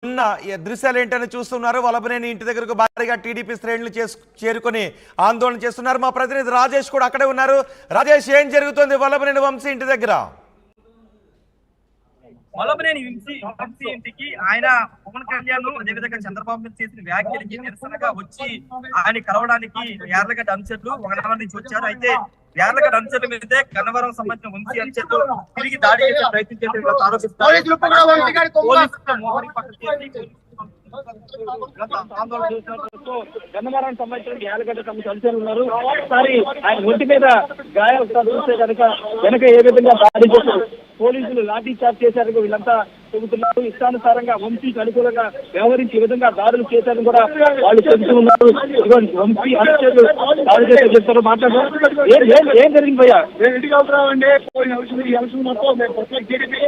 ఉన్న దృశ్యాలు ఏంటని చూస్తున్నారు. వల్లభనేని ఇంటి దగ్గరకు భారీగా టీడీపీ శ్రేణులు చేరుకొని ఆందోళన చేస్తున్నారు. మా ప్రతినిధి రాజేష్ కూడా అక్కడే ఉన్నారు. రాజేష్, ఏం జరుగుతుంది వల్లభనేని వంశీ ఇంటి దగ్గర? వల్లభనేని వంశీ ఇంటికి ఆయన పవన్ కళ్యాణ్ అదేవిధంగా చంద్రబాబు మీద చేసిన వ్యాఖ్యలకి నిరసనగా వచ్చి ఆయన కలవడానికి యార్లగడ్డ అనుచరులు వనవరం నుంచి వచ్చారు. అయితే యార్లగడ్డ అనుచరుల మీదే గన్నవరం సంబంధించిన వంశీ అనుచరులు తిరిగి దాడి చేసే ప్రయత్నం చేసినట్లు ఆరోపిస్తారు. గన్నవరం సంబంధించిన యార్లగడ్డ సంబంధించిన అనుచరులు ఉన్నారు. ఒకసారి ఆయన ఒంటి మీద గాయాలు చూస్తే కనుక వెనక ఏ విధంగా దాడి చేశారు, పోలీసులు లాఠీ చార్జ్ చేశారు వీళ్ళంతా చెబుతున్నారు. ఇష్టానుసారంగా వంశీకి అనుకూలంగా వ్యవహరించి ఈ విధంగా దాడులు చేశారని కూడా వాళ్ళు చెబుతున్నారు. వంశీ అనుచరులు దాడి చేసే చెప్తారు. మాట్లాడారు, ఏం జరిగింది భయ్యా? ఇంటికి వెళ్తున్నామండి. పోయిన ఎలక్షన్ మొత్తం మేము టీడీపీ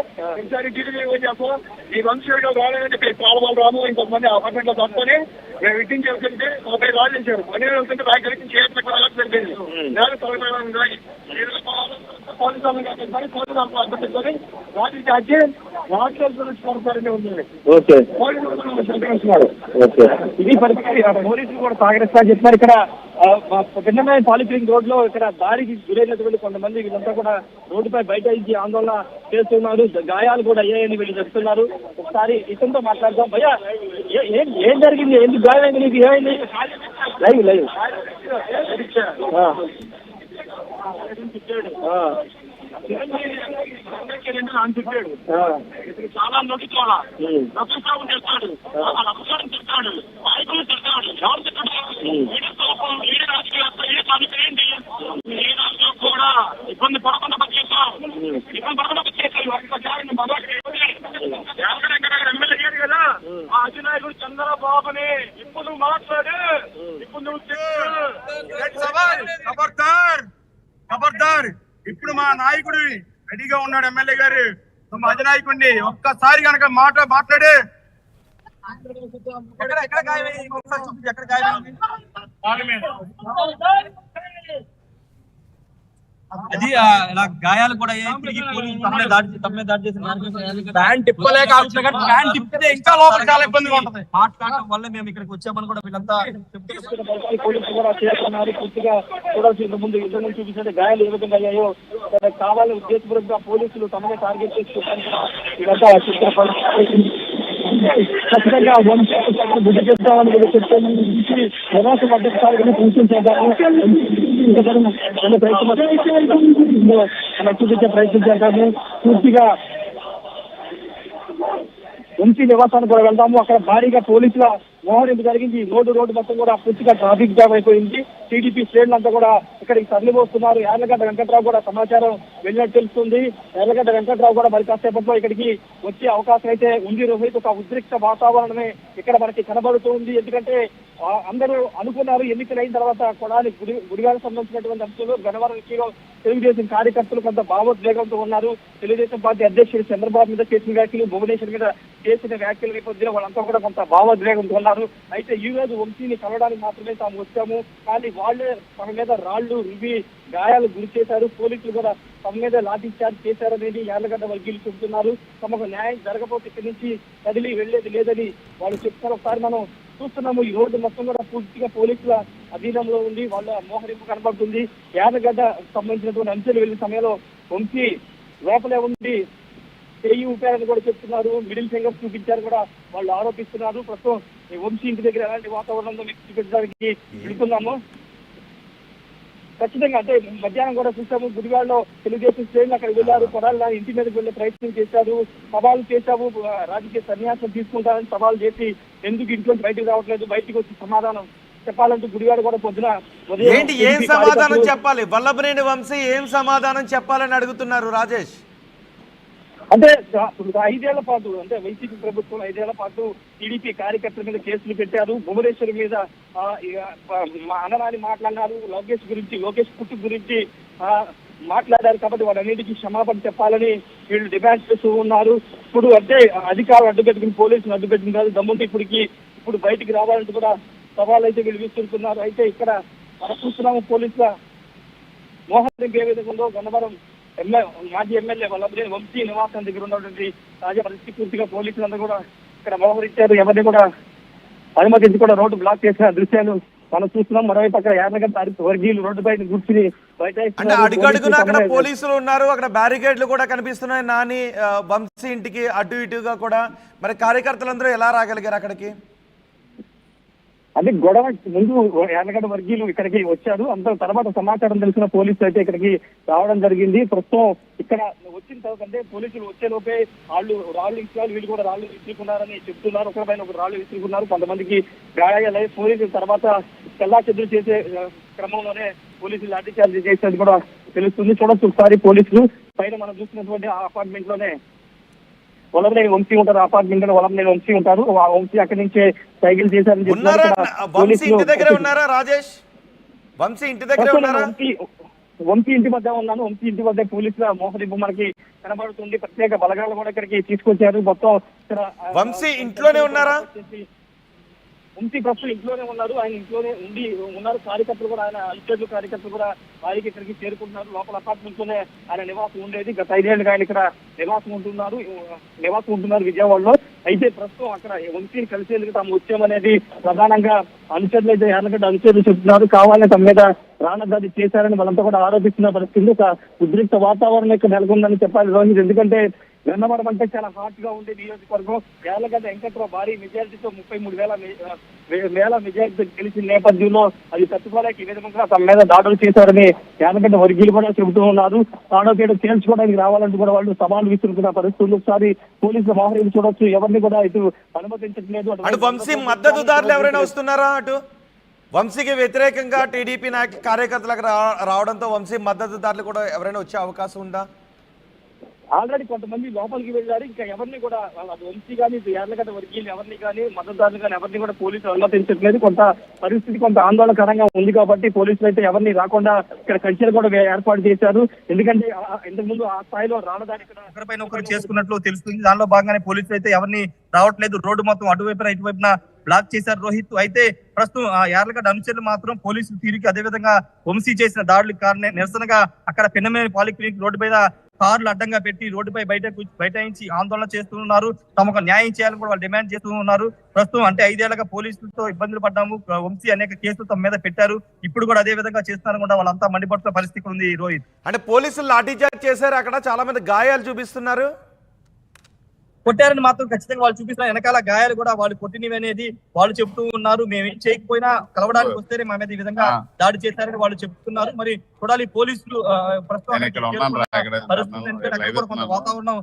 ఈసారి టీడీపీ వచ్చాము. ఈ వంశీయుడు రాలేదని చెప్పి పాలవాళ్ళు రాము ఇంకొంతమంది అపార్ట్మెంట్ లో తప్పుకొని మేము ఇంటింగ్ చేస్తుంటే 30 రాళ్ళు ఇచ్చారు. 12 వెళ్తుంటే రాయి కలిసి చేయకపోయింది. ఇది పరిస్థితి. పోలీసులు కూడా సహకరిస్తారని చెప్తున్నారు. ఇక్కడ భిన్నమైన పాలిక్లినిక్ రోడ్ లో ఇక్కడ దాడికి గురైనటువంటి కొంతమంది వీళ్ళంతా కూడా రోడ్డుపై బయట ఇచ్చి ఆందోళన చేస్తున్నారు. గాయాలు కూడా అయ్యాయని వీళ్ళు చెప్తున్నారు. ఒకసారి ఇతనితో మాట్లాడదాం. భయ్యా, ఏం జరిగింది? ఎందుకు గాయమైంది? నీకు ఏమైంది? లైవ్ చాలా నొక్కిపోవాలా రక్తస్రావం చేస్తాడు, రక్తస్రావం చేస్తాడు, నాయకులు చేస్తాడు. ఎవరు ఏంటి ఏ రాష్ట్రం కూడా ఇబ్బంది పడకుండా పనిచేస్తాం. ఇబ్బంది పడకుండా పనిచేస్తాం. ఎమ్మెల్యే గారు కదా ఆ అధినాయకుడు చంద్రబాబుని ఇప్పుడు నువ్వు మాట్లాడు, ఇప్పుడు నువ్వు ఖబర్దార్. ఇప్పుడు మా నాయకుడు రెడీగా ఉన్నాడు. ఎమ్మెల్యే గారు మా అధినాయకుడిని ఒక్కసారి కనుక మాట్లాడే అది ఇలా గాయాలు కూడా దాడి చేసిన ప్యాంట్ తిప్పలేక ప్యాంట్ తిప్పితే ఇంకా లోపల చాలా ఇబ్బందిగా ఉంటుంది. మాట్లాడటం వల్ల మేము ఇక్కడికి వచ్చామని కూడా వీళ్ళంతా పోలీసులు కూడా చేస్తున్నారు. పూర్తిగా చూడాల్సిన ముందు యుద్ధం చూపించే గాయాలు ఏ విధంగా అయ్యాయో కావాలని ఉద్దేశపూర్వకంగా పోలీసులు తమనే టార్గెట్ చేసుకుంటారు. వీళ్ళంతా ఖచ్చితంగా బుద్ధి చేస్తామని చెప్తే నిరాశ పడ్డసారి చూపించే ప్రయత్నించాము. పూర్తిగా వంశీ నివాసానికి కూడా వెళ్దాము. అక్కడ భారీగా పోలీసుల మోహరింపు జరిగింది. రోడ్డు మొత్తం కూడా పూర్తిగా ట్రాఫిక్ జామ్ అయిపోయింది. టీడీపీ శ్రేణులంతా కూడా ఇక్కడికి తరలిపోతున్నారు. యార్లగడ్డ వెంకట్రావు కూడా సమాచారం వెళ్ళినట్టు తెలుస్తుంది. యార్లగడ్డ వెంకట్రావు కూడా మరి కాసేపట్లో ఇక్కడికి వచ్చే అవకాశం అయితే ఉంది. రోహిత్, ఒక ఉద్రిక్త వాతావరణమే ఇక్కడ మనకి కనబడుతుంది. ఎందుకంటే అందరూ అనుకున్నారు ఎన్నికలు అయిన తర్వాత కొడాలి గుడిగాలకు సంబంధించినటువంటి అంశాలు గన్నవరంలో తెలుగుదేశం కార్యకర్తలు కొంత భావోద్వేగంతో ఉన్నారు. తెలుగుదేశం పార్టీ అధ్యక్షుడు చంద్రబాబు మీద చేసిన వ్యాఖ్యలు, భువనేశ్వర్ మీద చేసిన వ్యాఖ్యల నేపథ్యంలో వాళ్ళంతా కూడా కొంత భావోద్వేగంతో ఉన్నారు. అయితే ఈ రోజు వంశీని కలవడానికి మాత్రమే తాము వచ్చాము, కానీ వాళ్ళే తమ మీద రాళ్లు రువి గాయాలు గురి చేశారు. పోలీసులు కూడా తమ మీద లాఠీ చార్జ్ చేశారనేది యార్లగడ్డ వర్గీయులు చెబుతున్నారు. తమకు న్యాయం జరగకపోతే ఇక్కడి నుంచి కదిలి వెళ్లేది లేదని వాళ్ళు చెప్తారు. ఒకసారి మనం చూస్తున్నాము, ఈ రోడ్డు మొత్తం కూడా పూర్తిగా పోలీసుల అధీనంలో ఉంది. వాళ్ళ మోహరింపు కనబడుతుంది. యార్లగడ్డ సంబంధించినటువంటి అంచెలు వెళ్లిన సమయంలో వంశీ లోపలే ఉండి చేయి ఊపారని కూడా చెప్తున్నారు. మిడిల్ ఫింగర్ చూపించారు కూడా వాళ్ళు ఆరోపిస్తున్నారు. ప్రస్తుతం వంశీ ఇంటి దగ్గర ఎలాంటి వాతావరణంలో మీకు చూపించడానికి వెళ్తున్నాము. ఖచ్చితంగా అంటే మధ్యాహ్నం కూడా చూసాము, గుడివాడలో తెలుగుదేశం శ్రేణులు అక్కడ వెళ్ళారు. కొడాలి ఇంటి మీదకి వెళ్లే ప్రయత్నం చేశారు. సవాలు చేశాము, రాజకీయ సన్యాసం తీసుకుంటారని సవాల్ చేసి ఎందుకు ఇంట్లో బయటకు రావట్లేదు, బయటకు వచ్చి సమాధానం చెప్పాలంటూ గుడివాడ కూడా పొద్దున ఏం సమాధానం చెప్పాలి? వల్లభనేని వంశీ ఏం సమాధానం చెప్పాలని అడుగుతున్నారు రాజేష్? అంటే 5 ఏళ్ల పాటు, అంటే వైసీపీ ప్రభుత్వం 5 ఏళ్ల పాటు టీడీపీ కార్యకర్తల మీద కేసులు పెట్టారు. భువనేశ్వర్ మీద అనరాని మాట్లాడినారు. లోకేష్ పుట్టు గురించి మాట్లాడారు. కాబట్టి వాళ్ళన్నింటికీ క్షమాపణ చెప్పాలని వీళ్ళు డిమాండ్ చేస్తూ ఉన్నారు. ఇప్పుడు అంటే అధికారులు అడ్డుపెట్టుకుని, పోలీసులు అడ్డుపెట్టుకుని కాదు, దమ్ముంటే ఇప్పుడు బయటికి రావాలంటూ కూడా సవాళ్ళు అయితే వీళ్ళు విసురుతున్నారు. అయితే ఇక్కడ మనం చూస్తున్నాము పోలీసుల మోహన్ ఏ విధంగా ఉందో గన్నవరం మాజీ ఎమ్మెల్యే వల్లభనేని వంశీ నివాసం దగ్గర ఉన్నటువంటి తాజా పరిస్థితి పూర్తిగా పోలీసులందరూ కూడా ఇక్కడ మోహరించారు. ఎవరిని కూడా అనుమతించి కూడా రోడ్డు బ్లాక్ చేసిన దృశ్యాలు మనం చూస్తున్నాం. మరోవైపు అక్కడ యార్లగడ్డ వర్గీయులు రోడ్డుపై కూర్చుని బయట అంటే అడుగడుగున అక్కడ పోలీసులు ఉన్నారు, అక్కడ బ్యారికేడ్లు కూడా కనిపిస్తున్నాయి. నాని వంశీ ఇంటికి అటు ఇటుగా కూడా మరి కార్యకర్తలందరూ ఎలా రాగలిగారు అక్కడికి? అది గొడవ ముందు యార్లగడ్డ వర్గీయులు ఇక్కడికి వచ్చారు. అంత తర్వాత సమాచారం తెలిసిన పోలీసులు అయితే ఇక్కడికి రావడం జరిగింది. ప్రస్తుతం ఇక్కడ వచ్చిన తర్వాత అంటే పోలీసులు వచ్చేలోపే రాళ్ళు ఇచ్చారు, వీళ్ళు కూడా రాళ్ళు విసురుకున్నారని చెప్తున్నారు. ఒకరిపైన ఒక రాళ్ళు విసురుకున్నారు, కొంతమందికి గాయాలై పోలీసులు తర్వాత చెల్లా చెదురు చేసే క్రమంలోనే పోలీసులు లాఠీచార్జ్ చేసేది కూడా తెలుస్తుంది. చూడొచ్చు ఒకసారి పోలీసులు పైన మనం చూసినటువంటి ఆ అపార్ట్మెంట్ లోనే వలభనేని వంశీ ఉంటారు. అపార్ట్మెంట్ లో వలభనేని వంశీ ఉంటారు. ఆ వంశీ అక్కడి నుంచే సైకిల్ చేశారని వంశీ ఇంటి దగ్గర ఉన్నారా రాజేష్? వంశీ ఇంటి దగ్గర ఉన్నారా? వంశీ ఇంటి వద్ద ఉన్నాను. వంశీ ఇంటి వద్ద పోలీసుల మోహరింపు మనకి కనబడుతుంది. ప్రత్యేక బలగాలు కూడా ఇక్కడికి తీసుకొచ్చారు. మొత్తం వంశీ ఇంట్లోనే ఉన్నారా? వంశీ ప్రస్తుతం ఇంట్లోనే ఉన్నారు. ఆయన ఇంట్లోనే ఉన్నారు. కార్యకర్తలు కూడా ఆయన అల్పేట్లు కార్యకర్తలు కూడా వారికి ఇక్కడికి చేరుకుంటున్నారు. లోపల అపార్ట్మెంట్ లోనే ఆయన నివాసం ఉండేది. గత 5 ఏళ్ళుగా ఆయన ఇక్కడ నివాసం ఉంటున్నారు విజయవాడలో. అయితే ప్రస్తుతం అక్కడ వంశీని కలిసేందుకు తాము వచ్చామనేది ప్రధానంగా అనుచరులు అయితే యార్లగడ్డ అనుచరులు చెప్తున్నారు. కావాలని తమ మీద రాణదాడి చేశారని వాళ్ళంతా కూడా ఆరోపిస్తున్న పరిస్థితి. ఒక ఉద్రిక్త వాతావరణం ఇక్కడ నెలకొందని చెప్పాలి రోహిత్. ఎందుకంటే గన్నవరం అంటే చాలా హాట్ గా ఉండే నియోజకవర్గం. యార్లగడ్డ వెంకట్రావు భారీ మెజారిటీతో 33,000 మెజారిటీతో గెలిచిన నేపథ్యంలో అది తట్టుకోలేక ఈ విధంగా తమ మీద దాడులు చేశారని యార్లగడ్డ వర్గీయులు కూడా చెబుతూ ఉన్నారు. తాడోకేడు తేల్చుకోవడానికి రావాలంటూ కూడా వాళ్ళు సవాల్ విసురుతున్న పరిస్థితులు. ఒకసారి పోలీసులు మోహరింపు చూడొచ్చు. ఎవరిని కూడా ఇటు అనుమతించట్లేదు. వంశీ మద్దతుదారులు ఎవరైనా వస్తున్నారా? అటు వంశీకి వ్యతిరేకంగా టీడీపీ కార్యకర్తలకు రావడంతో వంశీ మద్దతుదారులు కూడా ఎవరైనా వచ్చే అవకాశం ఉందా? ఆల్రెడీ కొంతమంది లోపలికి వెళ్ళారు. ఇంకా ఎవరిని కూడా వంశీ కానీ యార్లగడ్డ వర్గీయులు ఎవరిని కానీ మద్దతుదారులు కానీ ఎవరిని కూడా పోలీసులు అనుమతించట్లేదు. కొంత ఆందోళనకరంగా ఉంది కాబట్టి పోలీసులు అయితే ఎవరిని రాకుండా ఇక్కడ కంచెలు కూడా ఏర్పాటు చేశారు. ఎందుకంటే ఇంతకుముందు ఆ స్థాయిలో రావడానికి ఒకరిపైన ఒకరు చేసుకున్నట్లు తెలుస్తుంది. దానిలో భాగంగానే పోలీసులు అయితే ఎవరిని రావట్లేదు. రోడ్డు మొత్తం అటువైపున ఇటువైపున బ్లాక్ చేశారు రోహిత్. అయితే ప్రస్తుతం యార్లగడ్డ అనుచరులు మాత్రం పోలీసులు తీరుకి అదేవిధంగా వంశీ చేసిన దాడులకు కారణం నిరసనగా అక్కడ పెన్నమేని పాలిక్లినిక్ రోడ్డు మీద కార్లు అడ్డంగా పెట్టి రోడ్డుపై బైఠాయించి ఆందోళన చేస్తున్నారు. తమకు న్యాయం చేయాలని కూడా వాళ్ళు డిమాండ్ చేస్తూ ఉన్నారు. ప్రస్తుతం అంటే 5 ఏళ్లుగా పోలీసులతో ఇబ్బందులు పడ్డాము, వంశీ అనేక కేసులు తమ మీద పెట్టారు, ఇప్పుడు కూడా అదే విధంగా చేస్తున్నారని కూడా వాళ్ళంతా మండిపడుతున్న పరిస్థితి ఉంది రోహిత్. అంటే పోలీసులు లాఠీచార్జ్ చేశారు, అక్కడ చాలా మంది గాయాలు చూపిస్తున్నారు. కొట్టారని మాత్రం ఖచ్చితంగా వాళ్ళు చూపిస్తున్నారు. వెనకాల గాయాలు కూడా వాళ్ళు కొట్టినవి అనేది వాళ్ళు చెప్తూ ఉన్నారు. మేమేం చేయకపోయినా కలవడానికి వస్తేనే మా మీద ఈ విధంగా దాడి చేశారని వాళ్ళు చెప్తున్నారు. మరి చూడాలి పోలీసులు కొంత వాతావరణం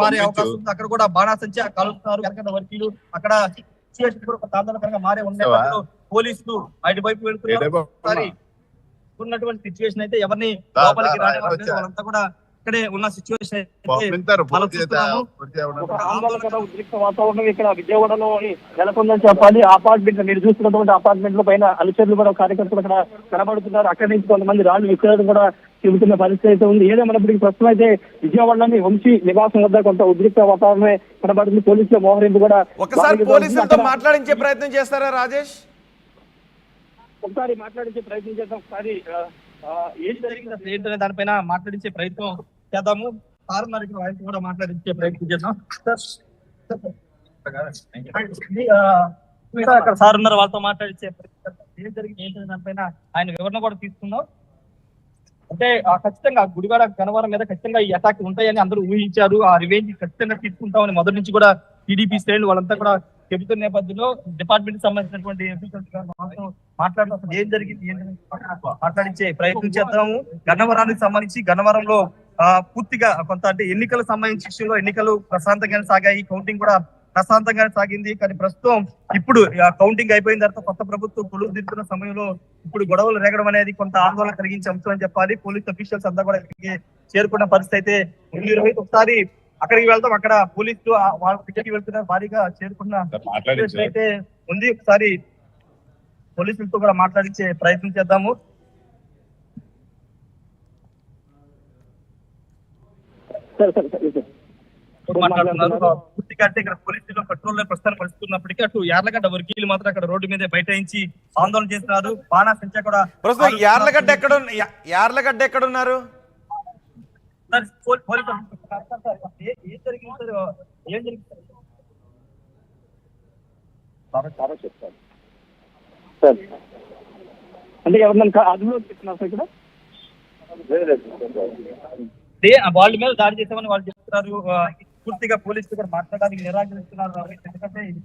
మారే అవకాశం ఉంది. అక్కడ కూడా బాణాసంచా కలుస్తున్నారు యార్లగడ్డ వర్గీయులు. అక్కడ సిచ్యువేషన్ కూడా కొంత ఆందోళనకరంగా మారే ఉన్నాయి. పోలీసులు అటువైపు వెళ్తున్నారు. ఉన్నటువంటి సిచ్యువేషన్ అయితే ఎవరిని లోపలికి రానివ్వట్లేదు. వాళ్ళంతా కూడా ఇక్కడే ఉన్న సిచ్యువేషన్ ఉద్రిక్త వాతావరణం ఇక్కడ విజయవాడలో నెలకొందని చెప్పాలి. అపార్ట్మెంట్ మీరు చూస్తున్నటువంటి అపార్ట్మెంట్ లో పైన అనుచరులు కూడా కార్యకర్తలు అక్కడ కనబడుతున్నారు. అక్కడి నుంచి కొంతమంది రాళ్లు విసిరడం కూడా చెబుతున్న పరిస్థితి అయితే ఉంది. ఏదేమైనప్పటికీ ప్రస్తుతం అయితే విజయవాడలోని వంశీ నివాసం వద్ద కొంత ఉద్రిక్త వాతావరణమే కనబడుతుంది. పోలీసుల మోహరింపు కూడా ఒకసారి పోలీసులతో మాట్లాడించే ప్రయత్నం చేస్తారా రాజేష్? ఒకసారి మాట్లాడించే ప్రయత్నం చేద్దాం. ఒకసారి ఏం జరిగింది ఏంటనే దానిపైన మాట్లాడించే ప్రయత్నం చేద్దాము. ఆయనతో కూడా మాట్లాడించే ప్రయత్నం చేద్దాం. అక్కడ సార్ ఉన్నారు, వాళ్ళతో మాట్లాడించే ప్రయత్నం ఏం జరిగింది ఏంటనే దానిపైన ఆయన వివరణ కూడా తీసుకున్నాం. అంటే ఖచ్చితంగా గుడివాడ గన్నవరం మీద ఖచ్చితంగా ఈ అటాక్ ఉంటాయని అందరూ ఊహించారు. ఆ రివెంజ్ ఖచ్చితంగా తీసుకుంటామని మొదటి నుంచి కూడా టీడీపీ శ్రేణులు వాళ్ళంతా కూడా చెబుతున్న నేపథ్యంలో డిపార్ట్మెంట్ సంబంధించినటువంటి మాట్లాడుతూ ఏం జరిగింది మాట్లాడించే ప్రయత్నం చేద్దాము. గన్నవరానికి సంబంధించి గన్నవరంలో పూర్తిగా కొంత అంటే ఎన్నికలకు సంబంధించిన విషయంలో ఎన్నికలు ప్రశాంతంగానే సాగాయి, కౌంటింగ్ కూడా ప్రశాంతంగానే సాగింది. కానీ ప్రస్తుతం ఇప్పుడు కౌంటింగ్ అయిపోయిన తర్వాత కొత్త ప్రభుత్వం కొలువు తీరుతున్న సమయంలో ఇప్పుడు గొడవలు రేగడం అనేది కొంత ఆందోళన కలిగించే అంశం అని చెప్పాలి. పోలీస్ అఫీషియల్స్ అంతా కూడా ఇక్కడికి చేరుకున్న పరిస్థితి అయితే రోహిత్. ఒకసారి అక్కడికి వెళ్తాం. అక్కడ పోలీసులు వాళ్ళ ఇక్కడికి వెళ్తున్నారు, భారీగా చేరుకున్న అయితే ఉంది. ఒకసారి పోలీసులతో కూడా మాట్లాడించే ప్రయత్నం చేద్దాము. మాట్లాడుతున్నారు పూర్తిగా అంటే ఇక్కడ పోలీసులు పెట్రోల్ ప్రస్తుతాన్ని పరిస్థితున్నప్పటికీ అటు యార్లగడ్డ వర్గీయులు మాత్రం అక్కడ రోడ్డు మీద బైఠాయించి ఆందోళన చేస్తున్నారు. బాణా సంచా కూడా యార్లగడ్డ ఎక్కడున్నారు? చాలా చెప్తారు సార్. అంటే ఎవరినైనా అదుపులో చెప్తున్నారు సార్ ఇక్కడ? వాళ్ళ మీద దాడి చేసామని వాళ్ళు చెప్తున్నారు. పూర్తిగా పోలీసులు కూడా మాట్లాడడానికి నిరాకరిస్తున్నారు. ఎందుకంటే ఇది